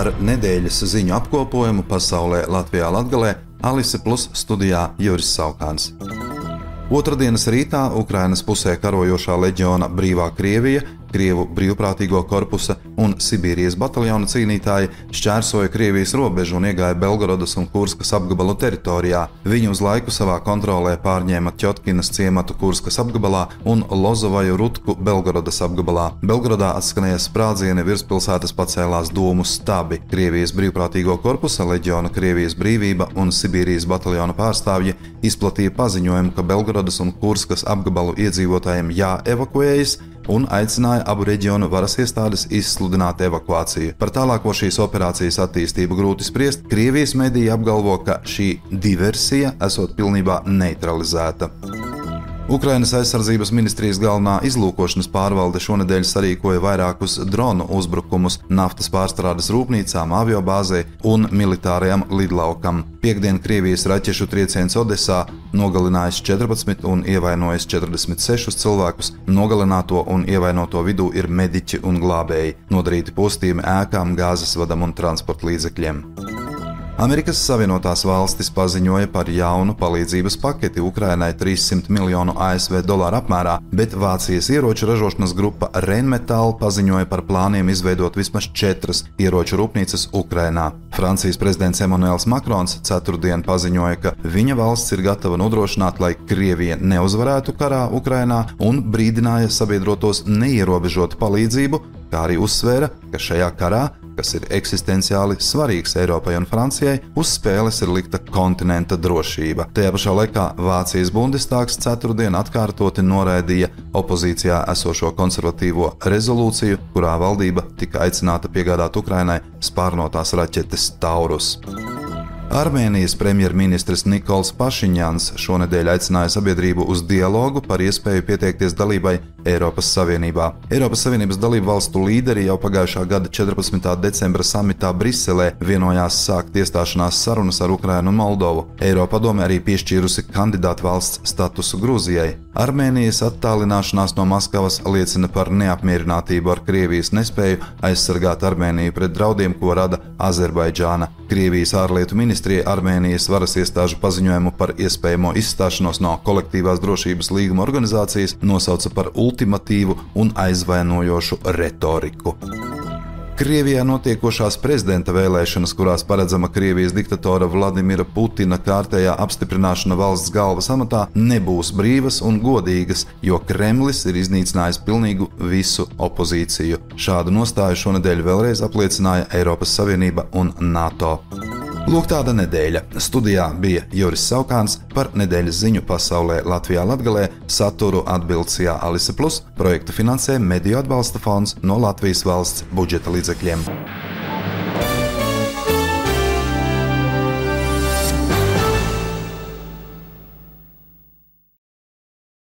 Ar nedēļas ziņu apkopojumu pasaulē Latvijā Latgalē Alise Plus studijā Juris Saukāns. Otradienas rītā Ukrainas pusē karojošā leģiona Brīvā Krievija, Krievu brīvprātīgo korpusa un Sibīrijas bataljona cīnītāji šķērsoja Krievijas robežu un iegāja Belgorodas un Kurskas apgabalu teritorijā. Viņi uz laiku savā kontrolē pārņēma Ķotkinas ciematu Kurskas apgabalā un Lozovaju Rutku Belgorodas apgabalā. Belgorodā atskanēja sprādzieni, virspilsētas pacēlās dūmu stabi. Krievijas brīvprātīgo korpusa, leģiona Krievijas brīvība un Sibīrijas bataljona pārstāvji izplatīja paziņojumu, ka Belgorodas un Kurskas apgabalu iedzīvotājiem jāevakuējas un aicināja abu reģionu varas iestādes izsludināt evakuāciju. Par tālāko šīs operācijas attīstību grūti spriest. Krievijas mediji apgalvo, ka šī diversija esot pilnībā neutralizēta. Ukrainas aizsardzības ministrijas galvenā izlūkošanas pārvalde šonedēļ sarīkoja vairākus dronu uzbrukumus naftas pārstrādes rūpnīcām, aviobāzei un militārajam lidlaukam. Piektdien Krievijas raķešu trieciens Odesā nogalinājis 14 un ievainojis 46 cilvēkus. Nogalināto un ievainoto vidū ir mediķi un glābēji. Nodarīti postījumi ēkām, gāzes vadam un transporta līdzekļiem. Amerikas Savienotās valstis paziņoja par jaunu palīdzības paketi Ukrainai 300 miljonu ASV dolāru apmērā, bet Vācijas ieroču ražošanas grupa Rheinmetall paziņoja par plāniem izveidot vismaz 4 ieroču rūpnīcas Ukrainā. Francijas prezidents Emmanuels Macrons ceturtdien paziņoja, ka viņa valsts ir gatava nodrošināt, lai Krievija neuzvarētu karā Ukrainā, un brīdināja sabiedrotos neierobežot palīdzību, kā arī uzsvēra, ka šajā karā, kas ir eksistenciāli svarīgs Eiropai un Francijai, uz spēles ir likta kontinenta drošība. Tajā pašā laikā Vācijas Bundestāgs ceturtdien atkārtoti noraidīja opozīcijā esošo konservatīvo rezolūciju, kurā valdība tika aicināta piegādāt Ukrainai spārnotās raķetes Taurus. Armēnijas premjerministrs Nikols Pašiņjans šonedēļ aicināja sabiedrību uz dialogu par iespēju pieteikties dalībai Eiropas Savienībā. Eiropas Savienības dalību valstu līderi jau pagājušā gada 14. decembra samitā Briselē vienojās sākt iestāšanās sarunas ar Ukrainu un Moldovu. Eiropadome arī piešķīrusi kandidātu valsts statusu Grūzijai. Armēnijas attālināšanās no Maskavas liecina par neapmierinātību ar Krievijas nespēju aizsargāt Armēniju pret draudiem, ko rada Azerbaidžāna. Krievijas ārlietu ministrija Armēnijas varas iestāžu paziņojumu par iespējamo izstāšanos no kolektīvās drošības līguma organizācijas nosauca par ultimatīvu un aizvainojošu retoriku. Krievijā notiekošās prezidenta vēlēšanas, kurās paredzama Krievijas diktatora Vladimira Putina kārtējā apstiprināšana valsts galvas amatā, nebūs brīvas un godīgas, jo Kremlis ir iznīcinājis pilnīgu visu opozīciju. Šādu nostāju šonedēļ vēlreiz apliecināja Eiropas Savienība un NATO. Lūk, tāda nedēļa. Studijā bija Juris Saukāns. Par nedēļas ziņu pasaulē Latvijā Latgalē saturu atbilcijā Alise Plus. Projektu finansē Mediju atbalsta fonds no Latvijas valsts budžeta līdzekļiem.